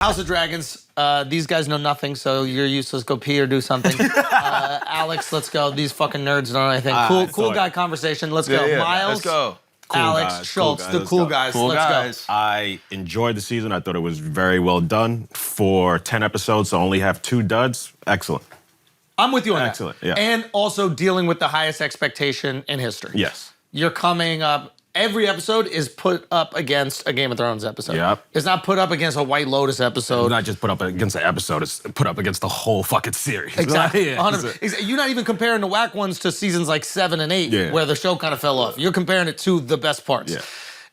House of Dragons. These guys know nothing, so you're useless. Go pee or do something. Alex, let's go. These fucking nerds don't know anything. Cool guy conversation. Let's go. Miles. Let's go. Cool Alex, guys, Schultz, the cool guys. Let's go. I enjoyed the season. I thought it was very well done. For 10 episodes, to only have 2 duds, excellent. I'm with you on that. Excellent, yeah. And also dealing with the highest expectation in history. Yes. You're coming up. Every episode is put up against a Game of Thrones episode. Yep. It's not put up against a White Lotus episode. It's not just put up against an episode, it's put up against the whole fucking series. Exactly. Yeah. You're not even comparing the whack ones to seasons like 7 and 8, where the show kind of fell off. You're comparing it to the best parts. Yeah.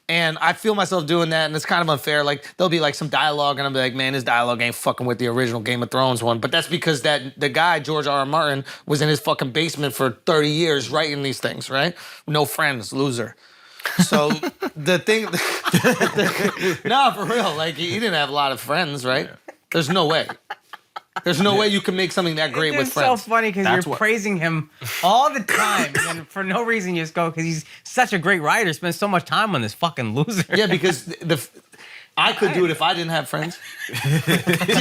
And I feel myself doing that, and it's kind of unfair. Like, there'll be like some dialogue, and I'll be like, man, this dialogue ain't fucking with the original Game of Thrones one. But that's because the guy, George R.R. Martin, was in his fucking basement for 30 years writing these things, right? No friends, loser. So the thing, nah, for real, like he didn't have a lot of friends, right? There's no way. There's no way you can make something that great with friends. It's so funny because you're praising him all the time, and for no reason you just go, because he's such a great writer, spends so much time on this fucking loser. Yeah, because I could do it if I didn't have friends. You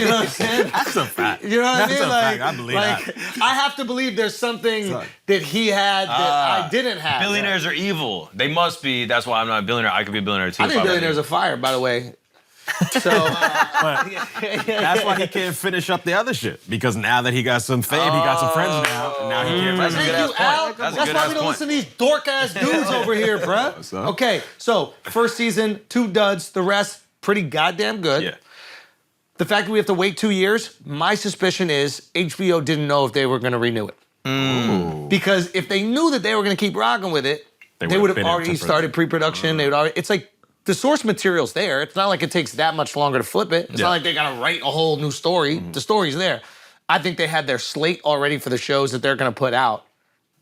know what I'm saying? That's a fact. You know what I mean? That's a fact. I believe that. I have to believe there's something that he had that I didn't have. Billionaires are evil. They must be. That's why I'm not a billionaire. I could be a billionaire too. I think billionaires are fire, by the way. So that's why he can't finish up the other shit. Because now that he got some fame, he got some friends now. And now he can't. Thank you, Al. That's why we don't listen to these dork ass dudes over here, bruh. Okay, so first season, 2 duds. The rest, pretty goddamn good. Yeah. The fact that we have to wait 2 years, my suspicion is HBO didn't know if they were going to renew it. Because if they knew that they were going to keep rocking with it, they would have already started pre-production. They would already. It's like the source material's there. It's not like it takes that much longer to flip it. It's not like they got to write a whole new story. The story's there. I think they had their slate already for the shows that they're going to put out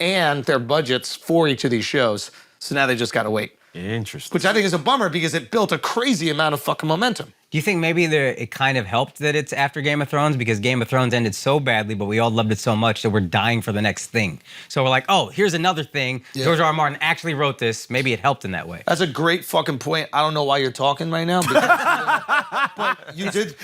and their budgets for each of these shows. So now they just got to wait. Interesting. Which I think is a bummer because it built a crazy amount of fucking momentum. Do you think maybe it kind of helped that it's after Game of Thrones because Game of Thrones ended so badly, but we all loved it so much that we're dying for the next thing? So we're like, oh, here's another thing. Yeah. George R.R. Martin actually wrote this. Maybe it helped in that way. That's a great fucking point. I don't know why you're talking right now, but you did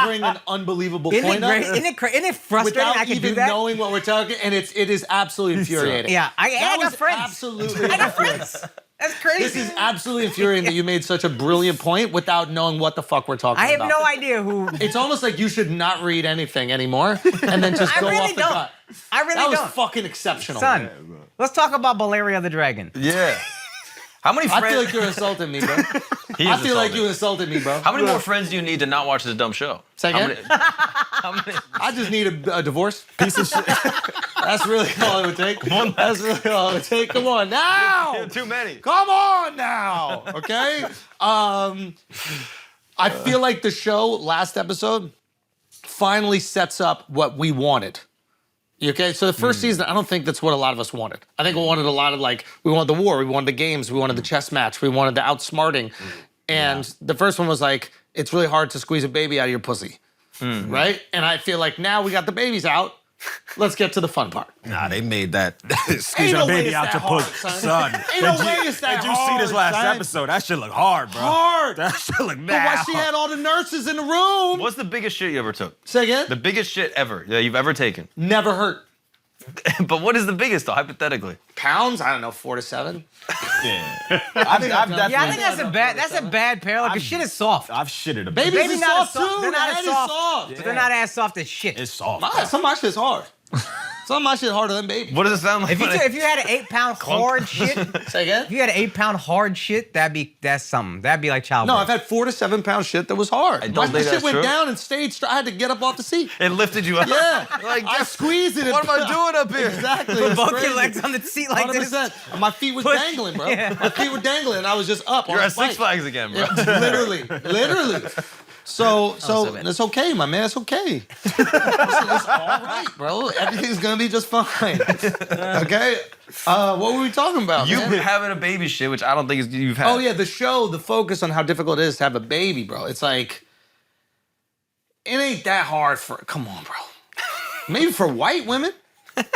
bring an unbelievable point up. Isn't it frustrating? Without I can even do that? knowing what we're talking, and it is absolutely infuriating. Yeah, I got friends. Absolutely, I got friends. That's crazy. This is absolutely infuriating that you made such a brilliant point without knowing what the fuck we're talking about. I have no idea who. It's almost like you should not read anything anymore and then just go off the gut. I really don't. That was fucking exceptional. Son, let's talk about Valeria the Dragon. Yeah. How many friends? I feel like you're insulting me, bro. I feel like you insulted me, bro. How many more friends do you need to not watch this dumb show? Say again? How many? I just need a divorce. Piece of shit. That's really all it would take. That's really all it would take. Come on now. Too many. Come on now. Okay? I feel like the show, last episode, finally sets up what we wanted. Okay, so the first season, I don't think that's what a lot of us wanted. I think we wanted a lot of we wanted the war, we wanted the games, we wanted the chess match, we wanted the outsmarting. And the first one was like, it's really hard to squeeze a baby out of your pussy, right? And I feel like now we got the babies out, let's get to the fun part. Nah, they made that squeeze a baby out your pussy, son. Ain't no way it's that hard, Did you see this last episode? That shit look hard, bro. Hard. That shit look But mad. why she had all the nurses in the room? What's the biggest shit you ever took? Say again? The biggest shit ever that you've ever taken. Never hurt. But what is the biggest though, hypothetically? Pounds? I don't know, 4 to 7. Yeah. I think that's a bad parallel because shit is soft. I've shitted a Babies baby. is soft too. They're not as soft. Soft. But they're not as soft as shit. It's soft. Some of my shit's hard. Some of my shit harder than baby. What does it sound like? If you had an 8-pound hard shit, say again? If you had an 8-pound hard shit, that's something. That'd be like childbirth. No, I've had 4 to 7 pound shit that was hard. I don't think my shit that's went true. down and stayed straight. I had to get up off the seat. It lifted you up. Yeah. Like, I squeezed it. What am I doing up here? Exactly. Put It's both crazy. your legs on the seat like 100%. this. My feet was dangling, bro. Yeah. My feet were dangling, and I was just up. You're on at the Six bike. Flags again, bro. Yeah, literally. So it's okay, my man. It's okay. It's all right, bro. Everything's gonna be just fine. Okay. What were we talking about? You've man? been having a baby shit, which I don't think you've had. Oh yeah, the show, the focus on how difficult it is to have a baby, bro. It's like it ain't that hard for. Come on, bro. Maybe for white women. You know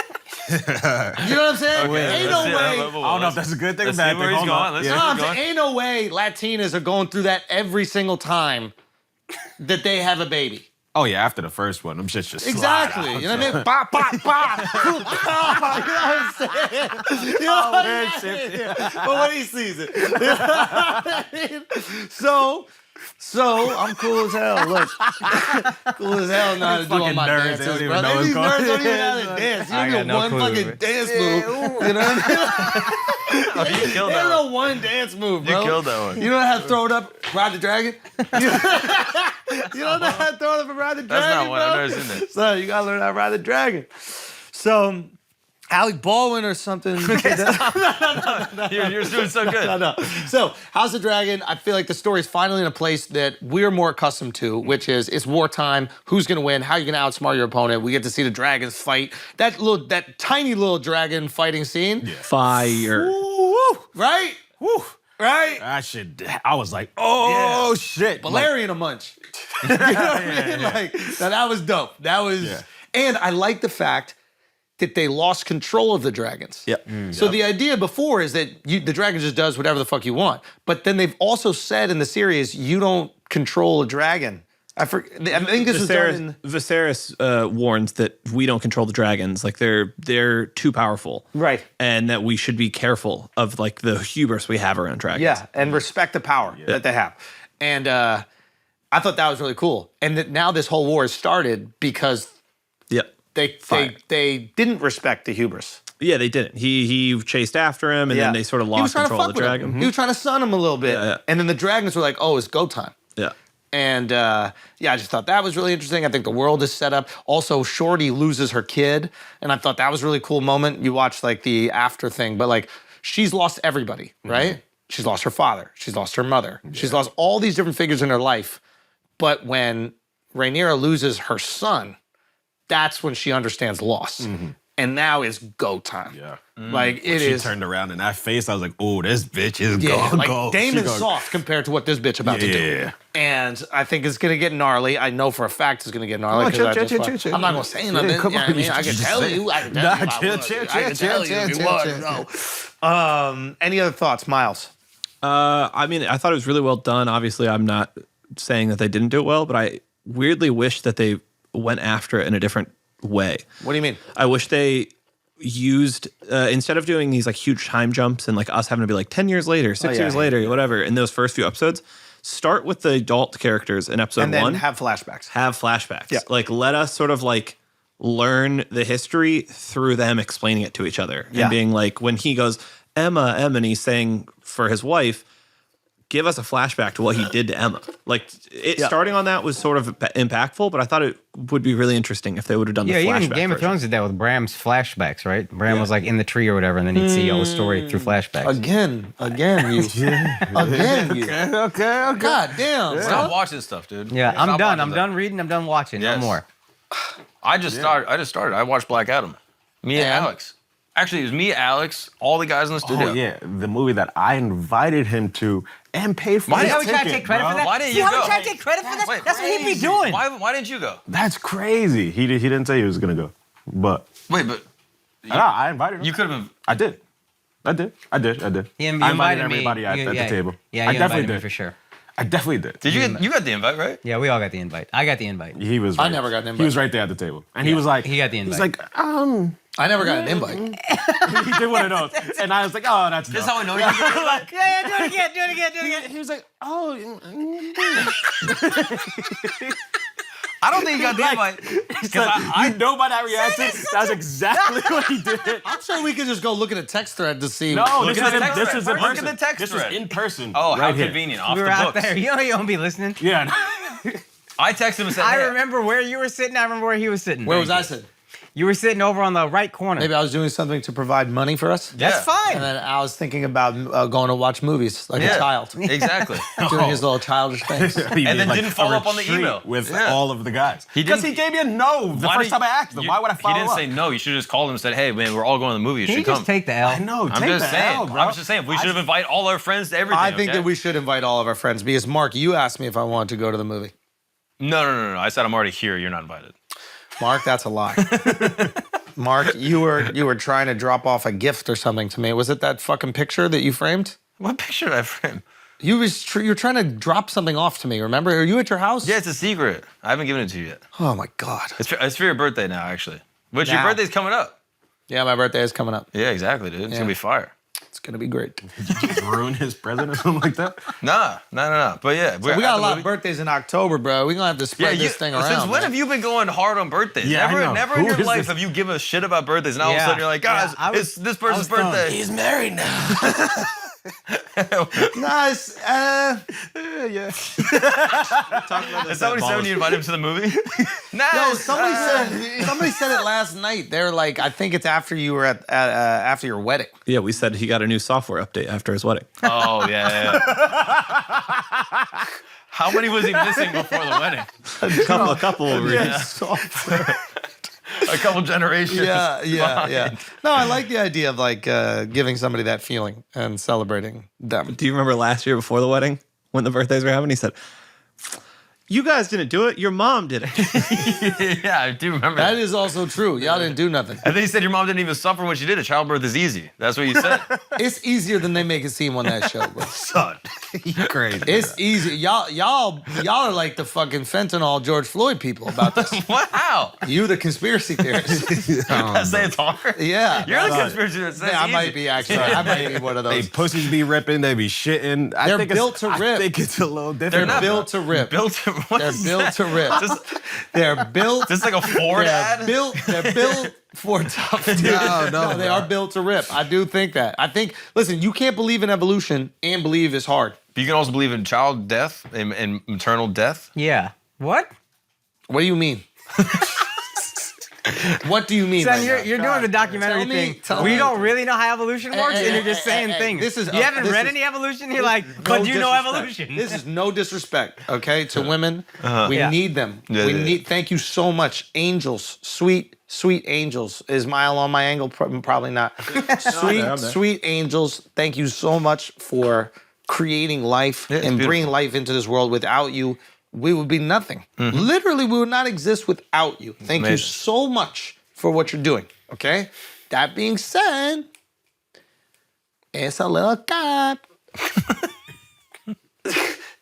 what I'm saying? Ain't no way. I don't know if that's a good thing or Let's bad see where thing. he's Hold on. going. Let's see where he's going. Ain't no way Latinas are going through that every single time that they have a baby. Oh yeah, after the first one, them shit's just Exactly. slide out. You know what I mean? Bop, bop, bop. You know what I'm saying? You know what I mean? But when he sees it. You know what I mean? So I'm cool as hell. Look, cool as hell. Know how to do all my nerds, they dances, don't even bro. know These it's nerds going- don't even know how to dance. You I don't got know no one clue, fucking man. dance move. You know what I mean? Oh, you killed They that don't one. know one dance move, bro. You killed that one. You don't know how to throw it up, ride the dragon? You don't know how to throw it up and ride the dragon, That's not one. bro? I've never seen that. So you gotta learn how to ride the dragon. So Alec Baldwin or something. You're doing so good. No. So House of Dragon, I feel like the story is finally in a place that we're more accustomed to, which is it's wartime. Who's gonna win? How are you gonna outsmart your opponent? We get to see the dragons fight. That tiny little dragon fighting scene. Fire. Woo, right? Whew. Right? That shit, I was like, oh shit. Valerian a munch. You know what I mean? Like, now that was dope. That was, and I like the fact that they lost control of the dragons. Yep. So the idea before is that the dragon just does whatever the fuck you want. But then they've also said in the series, you don't control a dragon. I think this was done in... Viserys warns that we don't control the dragons. Like they're too powerful, Right. And that we should be careful of like the hubris we have around dragons. Yeah, and respect the power that they have. And I thought that was really cool. And that now this whole war has started because Yep. they didn't respect the hubris. Yeah, they didn't. He chased after him, and then they sort of He was lost trying to control of fuck the with dragon. him. He was trying to sun him a little bit. Yeah. And then the dragons were like, oh, it's go time. Yeah. And I just thought that was really interesting. I think the world is set up. Also, Shorty loses her kid, and I thought that was a really cool moment. You watch like the after thing, but like she's lost everybody, right? She's lost her father. She's lost her mother. She's lost all these different figures in her life. But when Rhaenyra loses her son, that's when she understands loss. And now is go time. Yeah. Like it She is. turned around in that face. I was like, oh, this bitch is Yeah, gonna like go. Damon's She gonna- soft compared to what this bitch about to do. Yeah. And I think it's gonna get gnarly. I know for a fact it's gonna get gnarly. Come on, 'cause chill, I chill, just chill, fuck- chill, chill. I'm not gonna say nothing. Yeah, come you know on, what I mean? you I can just tell say you. I can Nah, tell you. chill, I would. chill, I can chill, tell you chill, if you chill, want chill, to know. Any other thoughts, Miles? I mean, I thought it was really well done. Obviously, I'm not saying that they didn't do it well, but I weirdly wish that they went after it in a different way. What do you mean? I wish they used instead of doing these like huge time jumps and like us having to be like 10 years later, 6 years later, whatever, in those first few episodes, start with the adult characters in episode And then one. have flashbacks. Have flashbacks. Yeah. Like let us sort of like learn the history through them explaining it to each other. Yeah. And being like, when he goes, Emma, and he's saying for his wife, give us a flashback to what he did to Emma. Like starting on that was sort of impactful, but I thought it would be really interesting if they would have done the flashback even Game of version. Thrones did that with Bram's flashbacks, right? Bram was like in the tree or whatever, and then he'd see all the story through flashbacks. Again, you. Again, you. Okay. God damn, Stop bro. watching stuff, dude. Yeah, I'm Stop done. watching I'm stuff. done reading. I'm done watching. Yes. No more. I just started. I watched Black Adam. Me and And? Alex. Actually, it was me, Alex, all the guys in the studio. Oh yeah, the movie that I invited him to and paid for. Why his didn't we try to ticket, take credit bro. for that? Why didn't See you how go? we try to take credit for that? Wait, That's what he'd be doing. Why didn't you go? That's crazy. He didn't say he was gonna go, but Wait, but I invited him. you could have. I did. I did. You I invited invited me. everybody at the table. Yeah, I you definitely invited me did. for sure. I definitely did. Did you? You got the invite, right? Yeah, we all got the invite. I got the invite. He was. I Right. never got an invite. He was right there at the table, and he was like, he got the He's invite. like, I never got an invite. he did one of those, and I was like, oh, that's. This is dope. how I know you got the invite. Yeah, do it again, do it again, do it again. He was like, oh. I don't think you got the invite. You know by that reaction, that's exactly what he did. I'm sure we could just go look at a text thread to see. No, Look this at was the in text this thread. was in Look at person. the text This was thread. in person. Oh, how right here. convenient. Off We were the out books. there. You know you won't be listening. Yeah. I texted him and said, I hey, remember where you were sitting. I remember where he was sitting. Where was I sitting? You were sitting over on the right corner. Maybe I was doing something to provide money for us. That's Yeah. fine. And then I was thinking about going to watch movies like a child, Exactly. doing his little childish things. He And did, then didn't follow a up on the retreat email. with Yeah. all of the guys. He Because didn't- he gave me a no the first time I asked him. Why would I follow He didn't up? say no. You should have just called him and said, hey, man, we're all going to the movie. You Can should you come. just take the L? I know. I'm take just the saying. L, bro. I was just saying. We should have invited all our friends to everything. I think okay? that we should invite all of our friends because Mark, you asked me if I wanted to go to the movie. No. I said I'm already here. You're not invited. Mark, that's a lie. Mark, you were trying to drop off a gift or something to me. Was it that fucking picture that you framed? What picture did I frame? You you're trying to drop something off to me, remember? Are you at your house? Yeah, it's a secret. I haven't given it to you yet. Oh my God. It's for your birthday now, actually. Which your Now. birthday's coming up. Yeah, my birthday is coming up. Yeah, exactly, dude. It's Yeah. gonna be fire. It's gonna be great. Just ruin his present or something like that. Nah. But yeah, We got a lot of birthdays in October, bro. We're gonna have to spread this thing around. Since when man. have you been going hard on birthdays? Yeah, I know. Never in Who your is life this? have you given a shit about birthdays, and all of a Yeah. sudden you're like, guys, Yeah, it's this person's stoned. birthday. He's married now. Nice. Yeah. Is that what he said when you invited him to the movie? Nah. Yo, somebody said it last night. They're like, I think it's after you were at after your wedding. Yeah, we said he got a new software update after his wedding. Oh yeah. How many was he missing before the wedding? A couple of reasons. A couple generations. Yeah. No, I like the idea of like giving somebody that feeling and celebrating them. Do you remember last year before the wedding when the birthdays were happening? He said, "You guys didn't do it. Your mom did it." Yeah, I do remember That that. is also true. Y'all didn't do nothing. And then he said your mom didn't even suffer when she did it. Childbirth is easy. That's what you said. It's easier than they make it seem on that show, bro. Son, you crazy. It's easy. Y'all are like the fucking fentanyl George Floyd people about this. What? How? You, the conspiracy theorist. I say it's hard. Yeah. You're the conspiracy that says Yeah, I easy. might be actually. I might be one of They those. pussies be ripping, they be shitting. They're built to I rip. think it's a little different. They're not Built to rip. Built to, what They're is built that? to rip. They're built. Just like a Ford ad? They're built for tough. No, they are built to rip. I do think that. I think. Listen, you can't believe in evolution and believe it's hard. You can also believe in child death and maternal death. Yeah. What? What do you mean? What do you mean? Son, right you're now? doing the documentary Tell thing. me. We don't really know how evolution works, and you're just saying things. This is you haven't read is- any evolution? You're like, No but you know disrespect. evolution. This is no disrespect, okay, to women. We Yeah. need them. Yeah, we yeah. need. Thank you so much, angels, sweet angels. Is Mile on my angle? Probably not. I'm there. Sweet angels. Thank you so much for creating life it's and bringing beautiful. life into this world. Without you, we would be nothing. Literally, we would not exist without you. Thank you Amazing. so much for what you're doing. Okay. That being said, it's a little cat.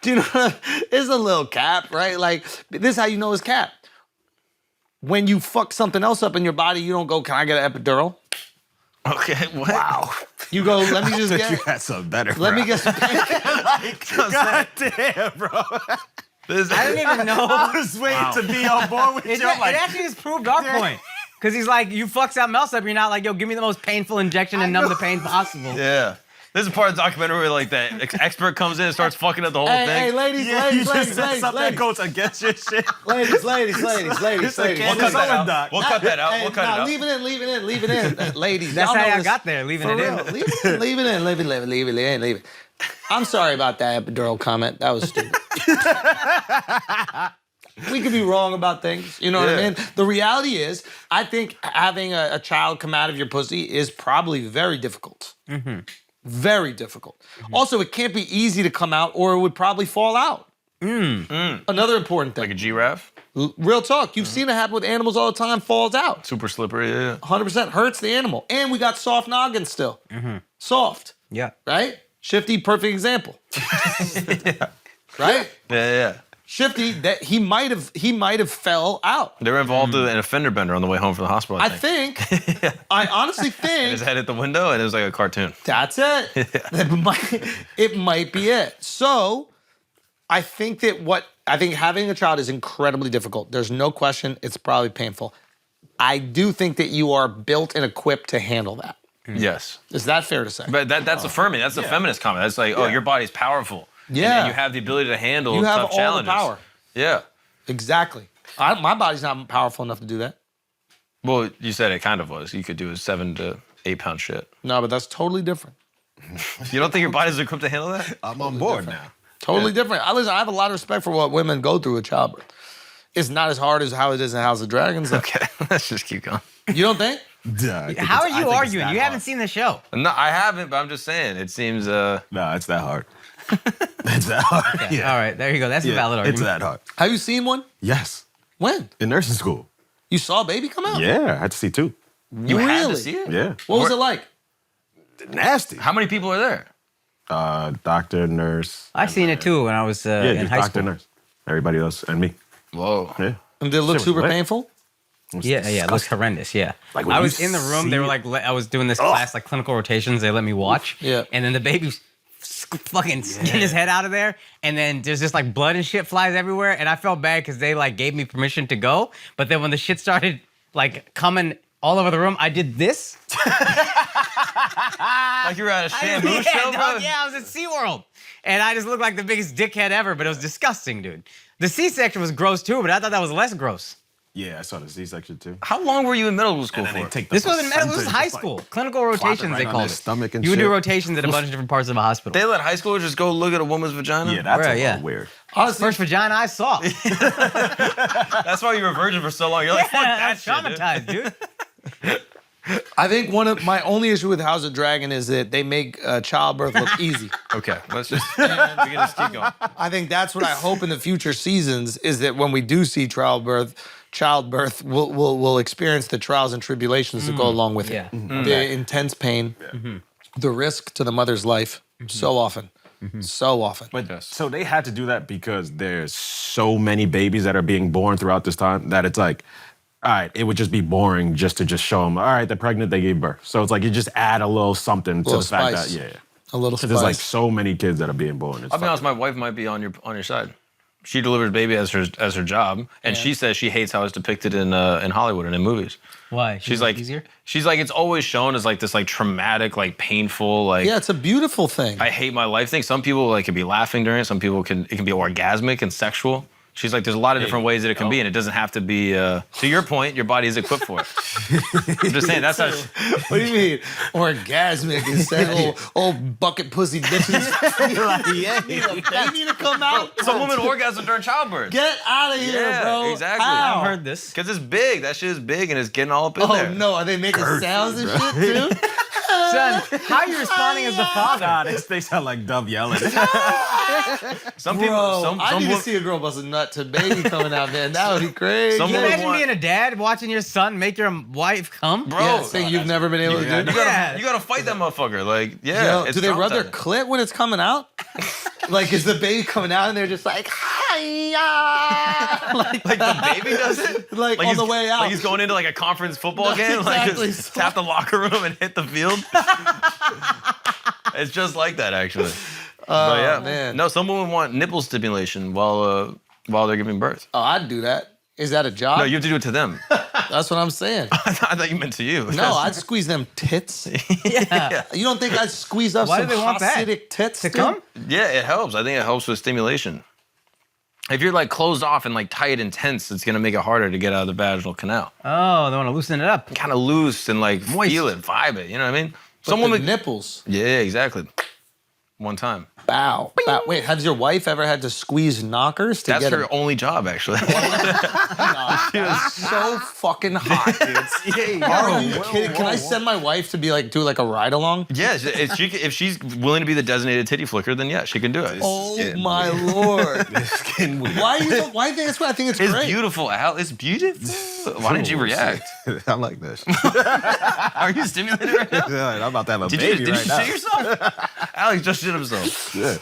Do you know? It's a little cap, right? Like, this is how you know it's cap. When you fuck something else up in your body, you don't go, can I get an epidural? Okay, what? Wow. You go, let me just You get, had something better. let me bro. get some God damn, bro. I didn't even know. I was waiting to be on board with It, you. I'm like, it actually just proved our point. Because he's like, you fuck something else up, you're not like, yo, give me the most painful injection and numb the pain possible. Yeah. This is part of the documentary where like that expert comes in and starts fucking up the whole Hey, thing. hey, ladies, yeah, you ladies, just ladies, said ladies, something that ladies, goes against your shit. ladies, ladies. It's a We'll Candace cut that Owen out. doc. We'll cut that out. We'll cut it out. Leave it in, leave it in, leave it in. Ladies, That's y'all how know I this. got there, leaving For it real. in. Leave it in, leave it in, leave it. I'm sorry about that epidural comment. That was stupid. We could be wrong about things. You know what I Yeah. mean? The reality is, I think having a child come out of your pussy is probably very difficult. Very difficult. Also, it can't be easy to come out or it would probably fall out. Another important thing. Like a giraffe. Real talk. You've seen it happen with animals all the time, falls out. Super slippery, yeah. 100% hurts the animal. And we got soft noggins still. Soft, Yeah. right? Shifty, perfect example. Right? Yeah. Shifty, that he might have fell out. They were involved in a fender bender on the way home from the hospital, I I think. think, I honestly His think head hit the window and it was like a cartoon. that's it. It might be it. So I think having a child is incredibly difficult. There's no question it's probably painful. I do think that you are built and equipped to handle that. Yes. Is that fair to say? But that's affirming. That's a feminist comment. That's like, oh, your body's powerful. Yeah. And you have the ability to handle You have tough all challenges. the power. Yeah. Exactly. My body's not powerful enough to do that. Well, you said it kind of was. You could do a 7 to 8 pound shit. No, but that's totally different. You don't think your body's equipped to handle that? I'm on board now. Totally different. I have a lot of respect for what women go through with childbirth. It's not as hard as how it is in House of Dragons. though. Okay, let's just keep going. You don't think? How are you arguing? You haven't seen the show. No, I haven't, but I'm just saying. It seems, No, it's that hard. It's that hard. Yeah. All right, there you go. That's a valid argument. It's that hard. Have you seen one? Yes. When? In nursing school. You saw a baby come out? Yeah, I had to see two. you had to Really? see it? Yeah. What was it like? Nasty. How many people are there? Doctor, nurse. I seen it too when I was in just high doctor, school. nurse. Everybody else and me. Whoa. Yeah. And did it look Shit was super lit. painful? Yeah, it looks horrendous. Yeah, Like, when I you was in the room. They see were like, I was doing this class, like clinical rotations. They let me watch. Yeah. And then the baby's fucking skin his head out of there, and then there's just like blood and shit flies everywhere. And I felt bad because they like gave me permission to go, but then when the shit started like coming all over the room, I did this. Like you were at a Shamu yeah, show, bro? dog, yeah, I was at SeaWorld. And I just looked like the biggest dickhead ever, but it was disgusting, dude. The C-section was gross too, but I thought that was less gross. Yeah, I saw the C-section too. How long were you in medical school And then for? they take the This wasn't medical, this was placenta, high just, like, school. Clinical plop it rotations, right they on called their it. stomach and You would do shit. rotations at a bunch of different parts of a hospital. They let high schoolers just go look at a woman's vagina? Yeah, that's Bruh, a yeah. little weird. Honestly, First vagina I saw. That's why you were a virgin for so long. You're like, fuck that That's shit, dude. traumatized, dude. I think one of my only issue with House of Dragon is that they make childbirth look easy. Okay, let's just, we can just keep going. I think that's what I hope in the future seasons is that when we do see childbirth, we'll experience the trials and tribulations that go along with Yeah. it. The intense pain, the risk to the mother's life, so often. So often. But so they had to do that because there's so many babies that are being born throughout this time that it's like, all right, it would just be boring just to just show them, all right, they're pregnant, they gave birth. So it's like you just add a little something to Little the fact spice. that, yeah. A little Because there's like spice. so many kids that are being born. It's I'll be honest, my wife might be on your side. She delivers baby as her job, and she says she hates how it's depicted in Hollywood and in movies. Why? She's like, easier? it's always shown as like this like traumatic, like painful, like Yeah, it's a beautiful thing. I hate my life thing. Some people like can be laughing during it. Some people it can be orgasmic and sexual. She's like, there's a lot of different ways that it can be, and it doesn't have to be. To your point, your body is equipped for it. I'm just saying that's how. What do you mean? Orgasmic is that old bucket pussy bitches. They need to come out. Some women orgasm during childbirth. Get out of here, Yeah, bro. exactly. How? I've heard this. Because it's big. That shit is big, and it's getting all up in Oh there. no, are they making sounds and shit too? Son, how are you responding as the father? Nah, they sound like Dove yelling. Some Bro, people. Some I need to women- see a girl bust a nut to baby coming out, man. That would be crazy. Some Can you women imagine want- being a dad watching your son make your wife come? Bro, Yeah, saying you've never been able to do you that. gotta, you gotta fight that motherfucker. Like, yeah. Yo, it's do they rub their traumatizing. clit when it's coming out? Like, is the baby coming out and they're just like, hiya? Like the baby does it? Like on he's- the way out. Like he's going into like a conference football No, game. Like exactly. just tap the locker room and hit the field. It's just like that, actually. But yeah, man. no, some women want nipple stimulation while they're giving birth. Oh, I'd do that. Is that a job? No, you have to do it to them. That's what I'm saying. I thought you meant to you. No, I'd squeeze them tits. Yeah. You don't think I'd squeeze up Why some do they want that? Hasidic tits To dude? come? Yeah, it helps. I think it helps with stimulation. If you're like closed off and like tight and tense, it's gonna make it harder to get out of the vaginal canal. Oh, they want to loosen it up. Kind of loose and like Moist. feel it, vibe it. You know what I mean? But Some the women. nipples. Yeah, exactly. One time. Bow. Bow. Wait, has your wife ever had to squeeze knockers to That's get her them? only job, actually. She was so fucking hot, dude. Are you kidding? Can I send my wife to be like do like a ride along? Yeah, if she's willing to be the designated titty flicker, then yeah, she can do it. Oh my lord! It's getting weird. Why do you? Why think that's what I think it's It's great? beautiful, Al. It's beautiful. Why didn't you react? I like this. Are you stimulated right now? I'm about to have a Did baby you right now. shit yourself? Alex just shit himself. Yeah.